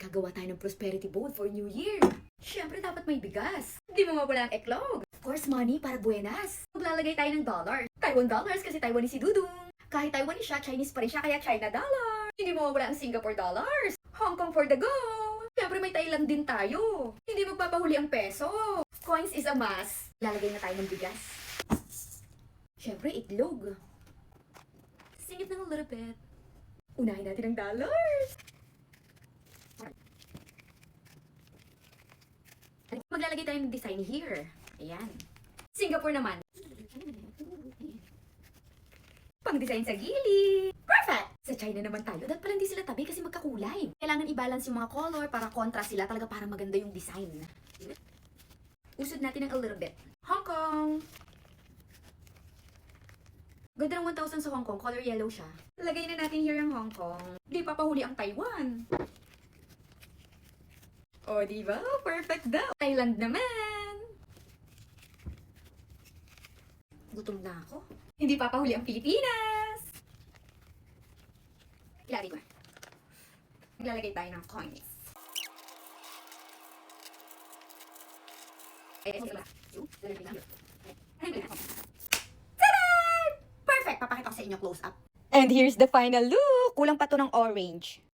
Gagawa tayo ng prosperity boat for New Year. Siyempre, dapat may bigas. Di mawawala ang eklog. Of course, money para buenas. Maglalagay tayo ng dollar. Taiwan dollars kasi Taiwanese si Dudong. Kahit Taiwanese siya, Chinese pa rin siya, kaya China dollar. Hindi mawawala ang Singapore dollars. Hong Kong for the go. Siyempre, may Thailand din tayo. Hindi magpapahuli ang peso. Coins is a must. Lalagay na tayo ng bigas. Siyempre, itlog. Singit ng a little bit. Unahin natin ang dollars. Maglalagay tayo ng design here. Ayan. Singapore naman. Pang-design sa gilid. Perfect! Sa China naman tayo. Dapat pala hindi sila tabi kasi magkakulay. Kailangan i-balance yung mga color para contrast sila talaga para maganda yung design. Usod natin ng a little bit. Hong Kong! Ganda ng 1,000 sa Hong Kong. Color yellow siya. Lagay na natin here ang Hong Kong. Di papahuli ang Taiwan. O, diba? Perfect daw. Thailand naman. Gutom na ako. Hindi papahuli ang Pilipinas. Ilagay ko. Maglalagay tayo ng coins. Tada! Perfect! Papakita ko sa inyo close up. And here's the final look. Kulang pa to ng orange.